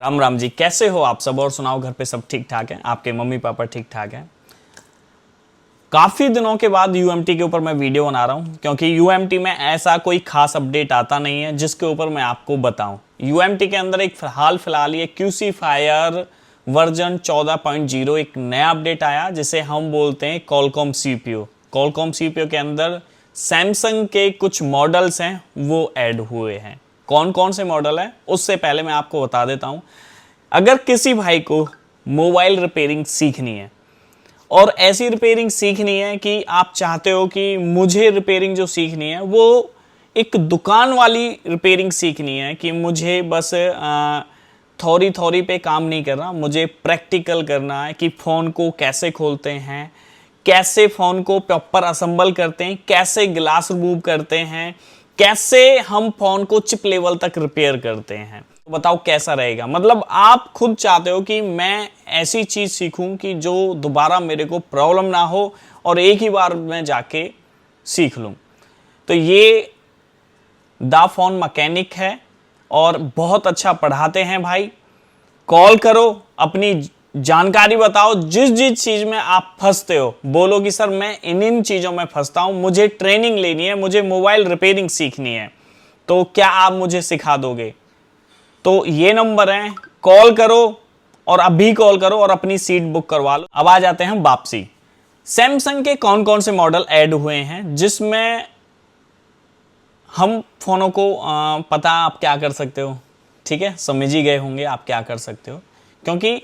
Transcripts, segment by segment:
राम राम जी, कैसे हो आप सब? और सुनाओ, घर पे सब ठीक ठाक है? आपके मम्मी पापा ठीक ठाक हैं? काफी दिनों के बाद यूएमटी के ऊपर मैं वीडियो बना रहा हूं, क्योंकि यूएमटी में ऐसा कोई खास अपडेट आता नहीं है जिसके ऊपर मैं आपको बताऊं। यूएमटी के अंदर एक हाल फिलहाल ये क्यूसी फायर वर्जन 14.0 एक नया अपडेट आया, जिसे हम बोलते हैं कॉलकॉम सीपीयू। कॉलकॉम सीपीयू के अंदर सैमसंग के कुछ मॉडल्स हैं वो ऐड हुए हैं। कौन कौन से मॉडल है उससे पहले मैं आपको बता देता हूं। अगर किसी भाई को मोबाइल रिपेयरिंग सीखनी है और ऐसी रिपेयरिंग सीखनी है कि आप चाहते हो कि मुझे रिपेयरिंग जो सीखनी है वो एक दुकान वाली रिपेयरिंग सीखनी है, कि मुझे बस थोड़ी थोड़ी पे काम नहीं करना, मुझे प्रैक्टिकल करना है कि फ़ोन को कैसे खोलते हैं, कैसे फ़ोन को प्रॉपर असेंबल करते हैं, कैसे ग्लास रिमूव करते हैं, कैसे हम फ़ोन को चिप लेवल तक रिपेयर करते हैं। तो बताओ कैसा रहेगा? मतलब आप खुद चाहते हो कि मैं ऐसी चीज़ सीखूं कि जो दोबारा मेरे को प्रॉब्लम ना हो और एक ही बार में जाके सीख लूं। तो ये द फोन मैकेनिक है और बहुत अच्छा पढ़ाते हैं भाई। कॉल करो, अपनी जानकारी बताओ, जिस जिस चीज में आप फंसते हो बोलो कि सर मैं इन चीजों में फंसता हूं, मुझे ट्रेनिंग लेनी है, मुझे मोबाइल रिपेयरिंग सीखनी है, तो क्या आप मुझे सिखा दोगे? तो ये नंबर है, कॉल करो और अभी कॉल करो और अपनी सीट बुक करवा लो। अब आ जाते हैं वापसी। सैमसंग के कौन कौन से मॉडल ऐड हुए हैं जिसमें हम फोनों को पता आप क्या कर सकते हो, ठीक है, समझ ही गए होंगे आप क्या कर सकते हो। क्योंकि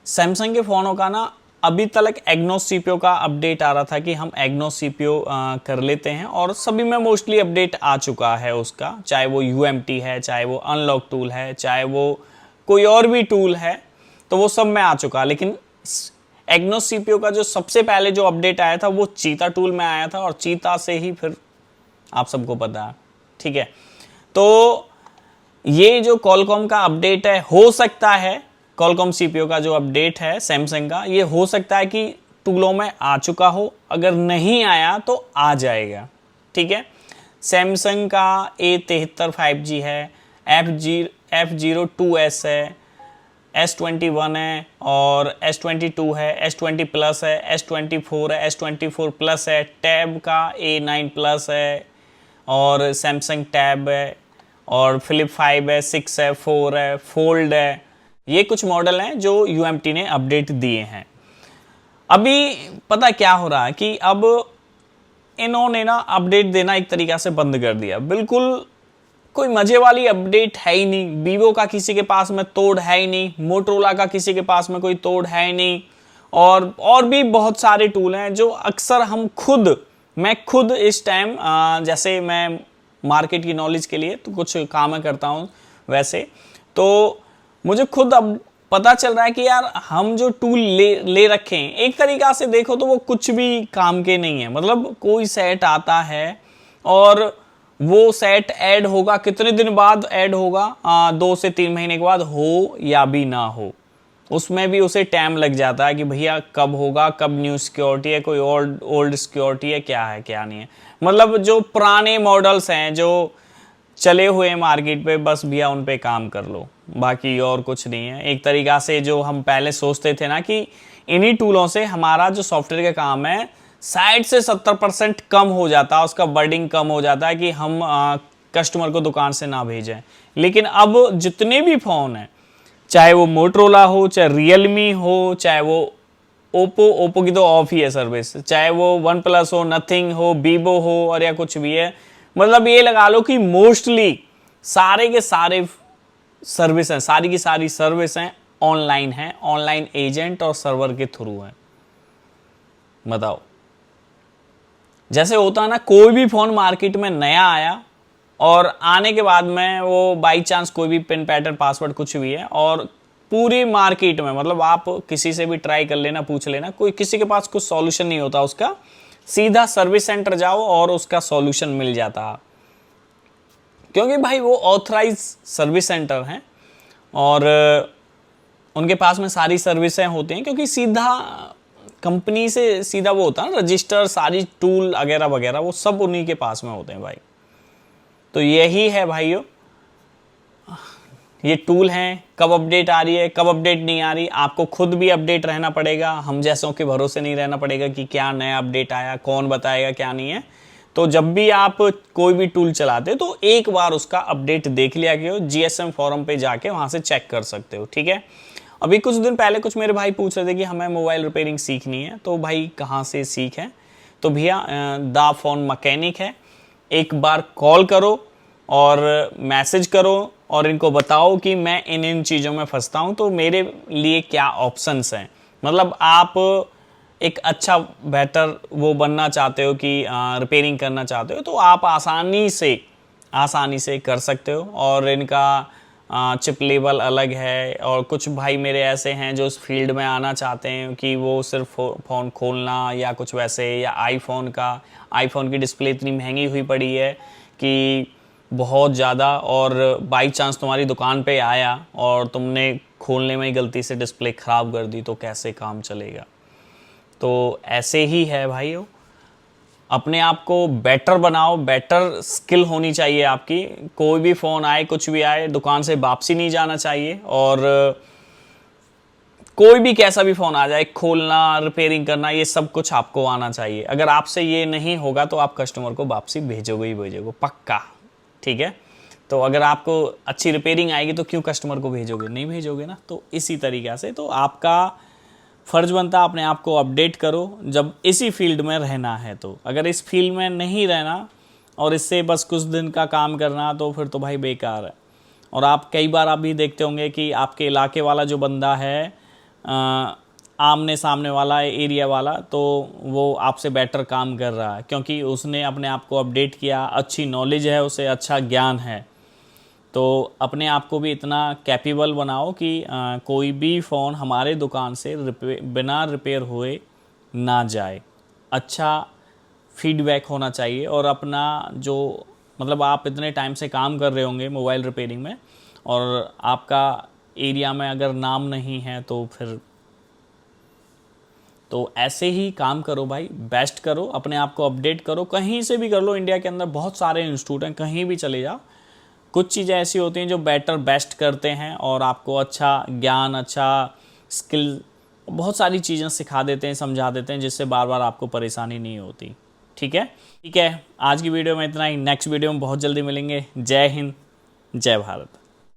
सैमसंग के फ़ोनों का ना अभी तक एग्नोस सीपीयू का अपडेट आ रहा था कि हम एग्नोस सीपीयू कर लेते हैं, और सभी में मोस्टली अपडेट आ चुका है उसका, चाहे वो यूएमटी है, चाहे वो अनलॉक टूल है, चाहे वो कोई और भी टूल है, तो वो सब में आ चुका। लेकिन एग्नोस सीपीयू का जो सबसे पहले जो अपडेट आया था वो चीता टूल में आया था, और चीता से ही फिर आप सबको पता है, ठीक है। तो ये जो कॉलकॉम का अपडेट है, हो सकता है कॉलकॉम सीपीयू का जो अपडेट है सैमसंग का, ये हो सकता है कि टूलों में आ चुका हो, अगर नहीं आया तो आ जाएगा, ठीक है। सैमसंग का A73 5G है, F02s है, S21 है, और S22 है, S20 प्लस है, S24 है, S24 प्लस है, टैब का A9 प्लस है, और सैमसंग टैब है, और फ्लिप 5 है, 6 है, 4 है, फोल्ड है। ये कुछ मॉडल हैं जो यूएमटी ने अपडेट दिए हैं। अभी पता क्या हो रहा है कि अब इन्होंने ना अपडेट देना एक तरीका से बंद कर दिया। बिल्कुल कोई मजे वाली अपडेट है ही नहीं। वीवो का किसी के पास में तोड़ है ही नहीं, मोटरोला का किसी के पास में कोई तोड़ है ही नहीं, और भी बहुत सारे टूल हैं जो अक्सर मैं खुद इस टाइम जैसे मैं मार्केट की नॉलेज के लिए तो कुछ काम करता हूँ, वैसे तो मुझे खुद अब पता चल रहा है कि यार हम जो टूल ले रखे हैं, एक तरीका से देखो तो वो कुछ भी काम के नहीं है। मतलब कोई सेट आता है और वो सेट ऐड होगा, कितने दिन बाद ऐड होगा, 2 से 3 महीने के बाद हो या भी ना हो, उसमें भी उसे टाइम लग जाता है कि भैया कब होगा, कब न्यू सिक्योरिटी है, कोई ओल्ड सिक्योरिटी है, क्या है क्या नहीं है। मतलब जो पुराने मॉडल्स हैं जो चले हुए मार्केट पे, बस भैया उन पे काम कर लो, बाकी और कुछ नहीं है। एक तरीका से जो हम पहले सोचते थे ना कि इन्हीं टूलों से हमारा जो सॉफ्टवेयर का काम है 60 से 70% कम हो जाता है, उसका बर्डिंग कम हो जाता है कि हम कस्टमर को दुकान से ना भेजें। लेकिन अब जितने भी फ़ोन हैं, चाहे वो मोटरोला हो, चाहे रियलमी हो, चाहे वो ओप्पो की तो ऑफ ही है सर्विस, चाहे वो वन प्लस हो, नथिंग हो, वीवो हो, और या कुछ भी है, मतलब ये लगा लो कि मोस्टली सारे के सारे सर्विस हैं, सारी की सारी सर्विस हैं ऑनलाइन है, ऑनलाइन एजेंट और सर्वर के थ्रू है। बताओ, जैसे होता है ना, कोई भी फोन मार्केट में नया आया और आने के बाद में वो बाई चांस कोई भी पिन पैटर्न पासवर्ड कुछ भी है, और पूरी मार्केट में मतलब आप किसी से भी ट्राई कर लेना, पूछ लेना, कोई किसी के पास कुछ सॉल्यूशन नहीं होता उसका, सीधा सर्विस सेंटर जाओ और उसका सॉल्यूशन मिल जाता। क्योंकि भाई वो ऑथराइज सर्विस सेंटर हैं और उनके पास में सारी सर्विसें होती हैं, क्योंकि सीधा कंपनी से सीधा वो होता है ना, रजिस्टर, सारी टूल वगैरह वगैरह वो सब उन्हीं के पास में होते हैं भाई। तो यही है भाइयों, ये टूल हैं, कब अपडेट आ रही है कब अपडेट नहीं आ रही, आपको खुद भी अपडेट रहना पड़ेगा, हम जैसों के भरोसे नहीं रहना पड़ेगा कि क्या नया अपडेट आया, कौन बताएगा क्या नहीं है। तो जब भी आप कोई भी टूल चलाते हो तो एक बार उसका अपडेट देख लिया करो, जीएसएम फोरम पे जाके वहाँ से चेक कर सकते हो, ठीक है। अभी कुछ दिन पहले कुछ मेरे भाई पूछ रहे थे कि हमें मोबाइल रिपेयरिंग सीखनी है, तो भाई कहाँ से सीखें, तो भैया द फोन मैकेनिक है, एक बार कॉल करो और मैसेज करो और इनको बताओ कि मैं इन इन चीज़ों में फंसता हूँ, तो मेरे लिए क्या ऑप्शंस हैं। मतलब आप एक अच्छा बेटर वो बनना चाहते हो कि रिपेयरिंग करना चाहते हो, तो आप आसानी से कर सकते हो। और इनका चिप लेवल अलग है, और कुछ भाई मेरे ऐसे हैं जो उस फील्ड में आना चाहते हैं कि वो सिर्फ फ़ोन खोलना या कुछ वैसे, या आईफोन की डिस्प्ले इतनी महंगी हुई पड़ी है कि बहुत ज़्यादा, और बाई चांस तुम्हारी दुकान पे आया और तुमने खोलने में ही गलती से डिस्प्ले ख़राब कर दी, तो कैसे काम चलेगा। तो ऐसे ही है भाइयों, अपने आप को बेटर बनाओ, बेटर स्किल होनी चाहिए आपकी। कोई भी फ़ोन आए कुछ भी आए, दुकान से वापसी नहीं जाना चाहिए, और कोई भी कैसा भी फ़ोन आ जाए, खोलना रिपेयरिंग करना ये सब कुछ आपको आना चाहिए। अगर आपसे ये नहीं होगा तो आप कस्टमर को वापसी भेजोगे ही भेजोगे, पक्का, ठीक है। तो अगर आपको अच्छी रिपेयरिंग आएगी तो क्यों कस्टमर को भेजोगे, नहीं भेजोगे ना। तो इसी तरीक़ा से तो आपका फ़र्ज़ बनता है अपने आप को अपडेट करो, जब इसी फील्ड में रहना है। तो अगर इस फील्ड में नहीं रहना और इससे बस कुछ दिन का काम करना, तो फिर तो भाई बेकार है। और आप कई बार आप भी देखते होंगे कि आपके इलाके वाला जो बंदा है, आमने सामने वाला एरिया वाला, तो वो आपसे बेटर काम कर रहा है, क्योंकि उसने अपने आप को अपडेट किया, अच्छी नॉलेज है उसे, अच्छा ज्ञान है। तो अपने आप को भी इतना कैपेबल बनाओ कि कोई भी फ़ोन हमारे दुकान से बिना रिपेयर हुए ना जाए। अच्छा फीडबैक होना चाहिए, और अपना जो मतलब आप इतने टाइम से काम कर रहे होंगे मोबाइल रिपेयरिंग में, और आपका एरिया में अगर नाम नहीं है तो फिर तो ऐसे ही काम करो भाई, बेस्ट करो, अपने आप को अपडेट करो, कहीं से भी कर लो। इंडिया के अंदर बहुत सारे इंस्टीट्यूट हैं, कहीं भी चले जाओ। कुछ चीज़ें ऐसी होती हैं जो बेटर बेस्ट करते हैं और आपको अच्छा ज्ञान, अच्छा स्किल, बहुत सारी चीज़ें सिखा देते हैं, समझा देते हैं, जिससे बार बार आपको परेशानी नहीं होती, ठीक है। ठीक है, आज की वीडियो में इतना ही, नेक्स्ट वीडियो में बहुत जल्दी मिलेंगे। जय हिंद, जय भारत।